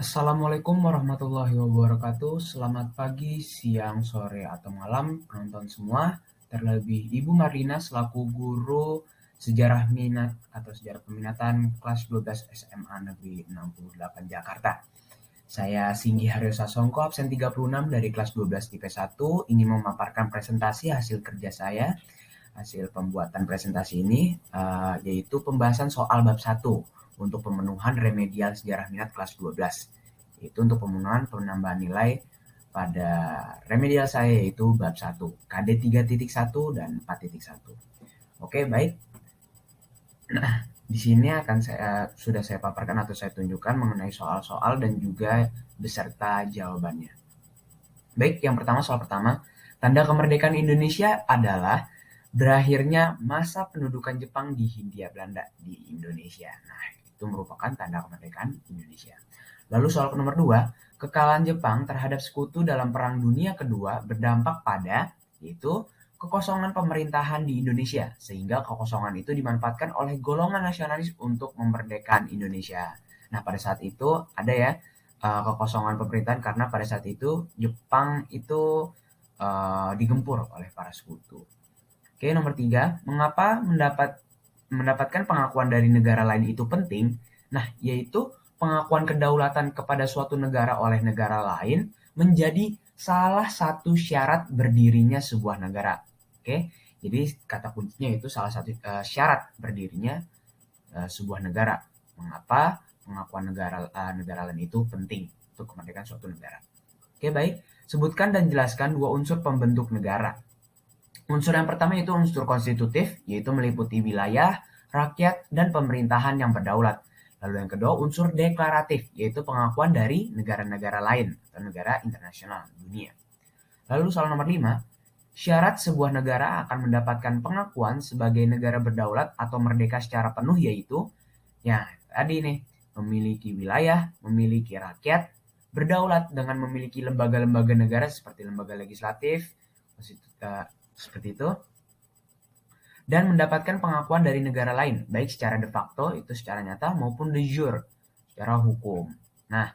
Assalamualaikum warahmatullahi wabarakatuh. Selamat pagi, siang, sore, atau malam penonton semua. Terlebih Ibu Marina selaku guru sejarah minat atau sejarah peminatan kelas 12 SMA Negeri 68 Jakarta. Saya Singgi Haryo Sasongko, absen 36 dari kelas 12 IP 1, ingin memaparkan presentasi hasil kerja saya. Hasil pembuatan presentasi ini yaitu pembahasan soal bab 1 untuk pemenuhan remedial sejarah minat kelas 12. Itu untuk pemenuhan penambahan nilai pada remedial saya yaitu bab 1, KD 3.1 dan 4.1. Oke, baik. Nah, di sini sudah saya paparkan atau saya tunjukkan mengenai soal-soal dan juga beserta jawabannya. Baik, yang pertama, soal pertama, tanda kemerdekaan Indonesia adalah berakhirnya masa pendudukan Jepang di Hindia Belanda di Indonesia. Nah, itu merupakan tanda kemerdekaan Indonesia. Lalu soal nomor 2, kekalahan Jepang terhadap sekutu dalam Perang Dunia Kedua berdampak pada, yaitu kekosongan pemerintahan di Indonesia, sehingga kekosongan itu dimanfaatkan oleh golongan nasionalis untuk memerdekakan Indonesia. Nah, pada saat itu ada ya kekosongan pemerintahan karena pada saat itu Jepang itu digempur oleh para sekutu. Oke, nomor 3, mengapa mendapatkan pengakuan dari negara lain itu penting? Nah, yaitu pengakuan kedaulatan kepada suatu negara oleh negara lain menjadi salah satu syarat berdirinya sebuah negara. Oke, jadi kata kuncinya itu salah satu syarat berdirinya sebuah negara. Mengapa pengakuan negara lain itu penting untuk kemerdekaan suatu negara? Oke, baik. Sebutkan dan jelaskan dua unsur pembentuk negara. Unsur yang pertama itu unsur konstitutif, yaitu meliputi wilayah, rakyat, dan pemerintahan yang berdaulat. Lalu yang kedua unsur deklaratif, yaitu pengakuan dari negara-negara lain atau negara internasional dunia. Lalu soal nomor 5, syarat sebuah negara akan mendapatkan pengakuan sebagai negara berdaulat atau merdeka secara penuh yaitu, ya tadi nih, memiliki wilayah, memiliki rakyat, berdaulat dengan memiliki lembaga-lembaga negara seperti lembaga legislatif, seperti itu, dan mendapatkan pengakuan dari negara lain, baik secara de facto, itu secara nyata, maupun de jure, secara hukum. Nah,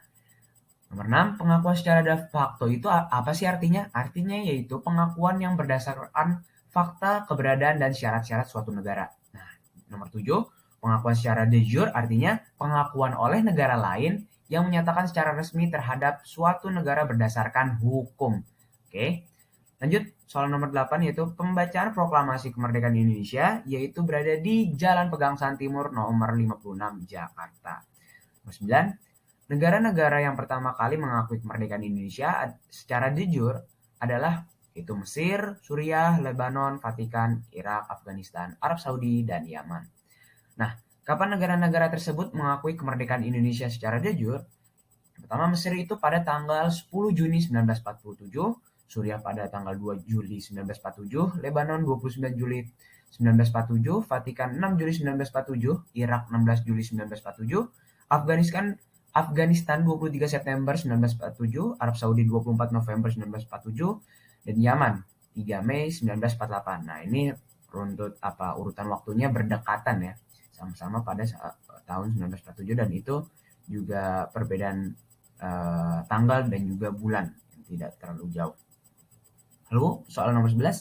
nomor 6, pengakuan secara de facto itu apa sih artinya? Artinya yaitu pengakuan yang berdasarkan fakta, keberadaan, dan syarat-syarat suatu negara. Nah, nomor 7, pengakuan secara de jure artinya pengakuan oleh negara lain yang menyatakan secara resmi terhadap suatu negara berdasarkan hukum. Oke. Lanjut, soal nomor 8 yaitu pembacaan proklamasi kemerdekaan Indonesia yaitu berada di Jalan Pegangsaan Timur nomor 56 Jakarta. Nomor 9, negara-negara yang pertama kali mengakui kemerdekaan Indonesia secara de jure adalah itu Mesir, Suriah, Lebanon, Vatikan, Irak, Afghanistan, Arab Saudi, dan Yaman. Nah, kapan negara-negara tersebut mengakui kemerdekaan Indonesia secara de jure? Pertama, Mesir itu pada tanggal 10 Juni 1947, Suriah pada tanggal 2 Juli 1947, Lebanon 29 Juli 1947, Vatikan 6 Juli 1947, Irak 16 Juli 1947, Afghanistan 23 September 1947, Arab Saudi 24 November 1947, dan Yaman 3 Mei 1948. Nah, ini urutan waktunya berdekatan ya, sama-sama pada tahun 1947 dan itu juga perbedaan tanggal dan juga bulan yang tidak terlalu jauh. Lalu soal nomor 11,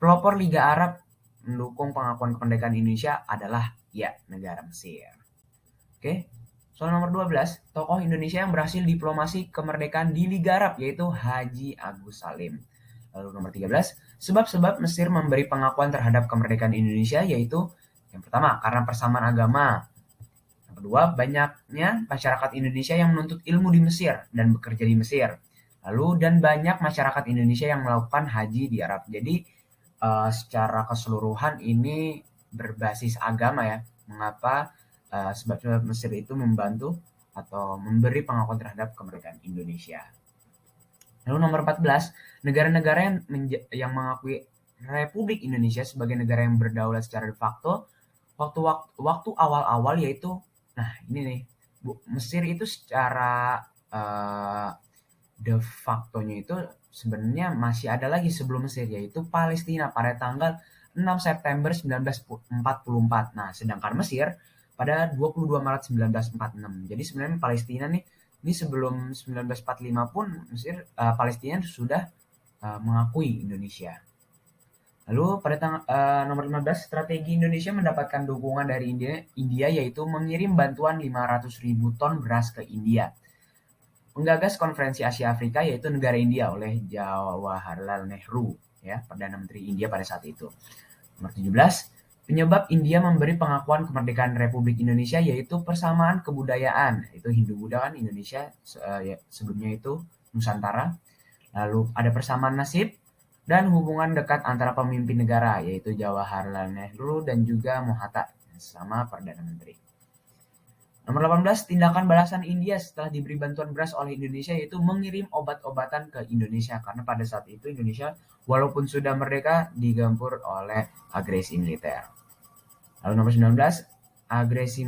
pelopor Liga Arab mendukung pengakuan kemerdekaan Indonesia adalah ya negara Mesir. Oke. Soal nomor 12, tokoh Indonesia yang berhasil diplomasi kemerdekaan di Liga Arab yaitu Haji Agus Salim. Lalu nomor 13, sebab-sebab Mesir memberi pengakuan terhadap kemerdekaan Indonesia yaitu yang pertama karena persamaan agama. Yang kedua, banyaknya masyarakat Indonesia yang menuntut ilmu di Mesir dan bekerja di Mesir. Lalu dan banyak masyarakat Indonesia yang melakukan haji di Arab. Jadi secara keseluruhan ini berbasis agama ya. Mengapa? Sebab Mesir itu membantu atau memberi pengakuan terhadap kemerdekaan Indonesia. Lalu nomor 14, negara-negara yang mengakui Republik Indonesia sebagai negara yang berdaulat secara de facto waktu awal-awal yaitu, nah ini nih, Mesir itu secara de factonya itu sebenarnya masih ada lagi sebelum Mesir yaitu Palestina pada tanggal 6 September 1944. Nah, sedangkan Mesir pada 22 Maret 1946. Jadi sebenarnya Palestina nih Ini sebelum 1945 pun Mesir, Palestina sudah mengakui Indonesia. Lalu pada nomor 15, strategi Indonesia mendapatkan dukungan dari India yaitu mengirim bantuan 500.000 ton beras ke India. Menggagas konferensi Asia Afrika yaitu negara India oleh Jawaharlal Nehru, ya, Perdana Menteri India pada saat itu. Nomor 17, penyebab India memberi pengakuan kemerdekaan Republik Indonesia yaitu persamaan kebudayaan, itu Hindu-Buddha kan Indonesia, sebelumnya itu Nusantara. Lalu ada persamaan nasib dan hubungan dekat antara pemimpin negara yaitu Jawaharlal Nehru dan juga Mohatta sama Perdana Menteri. Nomor 18, tindakan balasan India setelah diberi bantuan beras oleh Indonesia yaitu mengirim obat-obatan ke Indonesia karena pada saat itu Indonesia walaupun sudah merdeka digempur oleh agresi militer. Lalu nomor 19, agresi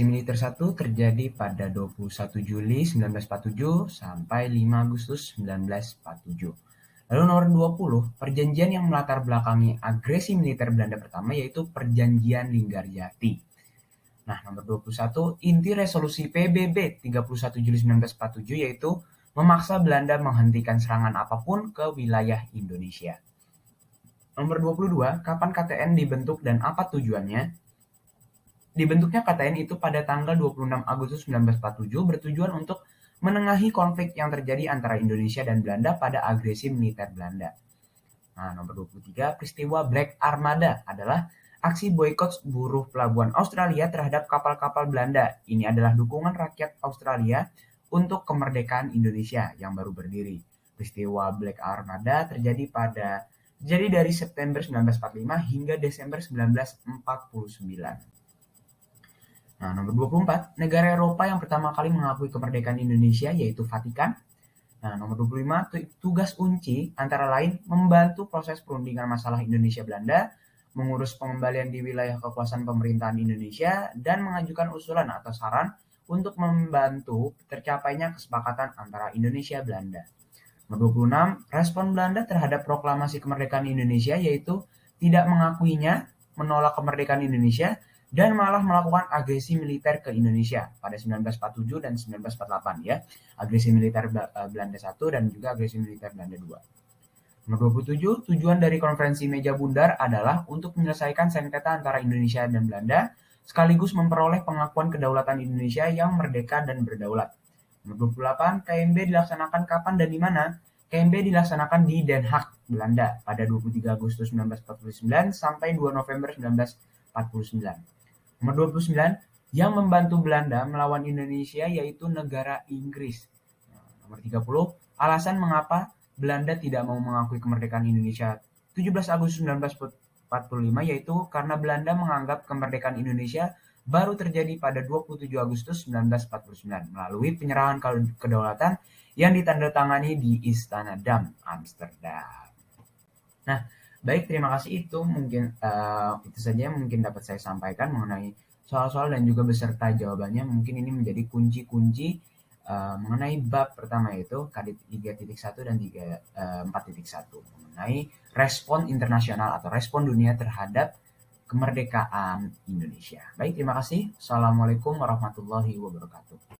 militer 1 terjadi pada 21 Juli 1947 sampai 5 Agustus 1947. Lalu nomor 20, perjanjian yang melatar belakangi agresi militer Belanda pertama yaitu Perjanjian Linggarjati. Nah, nomor 21, inti resolusi PBB 31 Juli 1947 yaitu memaksa Belanda menghentikan serangan apapun ke wilayah Indonesia. Nomor 22, kapan KTN dibentuk dan apa tujuannya? Dibentuknya KTN itu pada tanggal 26 Agustus 1947 bertujuan untuk menengahi konflik yang terjadi antara Indonesia dan Belanda pada agresi militer Belanda. Nah, nomor 23, peristiwa Black Armada adalah aksi boikot buruh pelabuhan Australia terhadap kapal-kapal Belanda. Ini adalah dukungan rakyat Australia untuk kemerdekaan Indonesia yang baru berdiri. Peristiwa Black Armada terjadi dari September 1945 hingga Desember 1949. Nah, nomor 24, negara Eropa yang pertama kali mengakui kemerdekaan Indonesia yaitu Vatikan. Nah, nomor 25, tugas UNCI antara lain membantu proses perundingan masalah Indonesia-Belanda, mengurus pengembalian di wilayah kekuasaan pemerintahan Indonesia, dan mengajukan usulan atau saran untuk membantu tercapainya kesepakatan antara Indonesia-Belanda. Nomor 26, respon Belanda terhadap proklamasi kemerdekaan Indonesia yaitu tidak mengakuinya, menolak kemerdekaan Indonesia, dan malah melakukan agresi militer ke Indonesia pada 1947 dan 1948 ya. Agresi militer Belanda 1 dan juga agresi militer Belanda 2. Nomor 27, tujuan dari konferensi meja bundar adalah untuk menyelesaikan sengketa antara Indonesia dan Belanda sekaligus memperoleh pengakuan kedaulatan Indonesia yang merdeka dan berdaulat. Nomor 28, KMB dilaksanakan kapan dan di mana? KMB dilaksanakan di Den Haag, Belanda pada 23 Agustus 1949 sampai 2 November 1949. Nomor 29, yang membantu Belanda melawan Indonesia yaitu negara Inggris. Nomor 30, alasan mengapa Belanda tidak mau mengakui kemerdekaan Indonesia 17 Agustus 1945 yaitu karena Belanda menganggap kemerdekaan Indonesia baru terjadi pada 27 Agustus 1949 melalui penyerahan kedaulatan yang ditandatangani di Istana Dam, Amsterdam. Nah, baik, terima kasih, itu mungkin itu saja yang mungkin dapat saya sampaikan mengenai soal-soal dan juga beserta jawabannya. Mungkin ini menjadi kunci-kunci mengenai bab pertama yaitu KD 3.1 dan 4.1 mengenai respon internasional atau respon dunia terhadap kemerdekaan Indonesia. Baik, terima kasih. Assalamualaikum warahmatullahi wabarakatuh.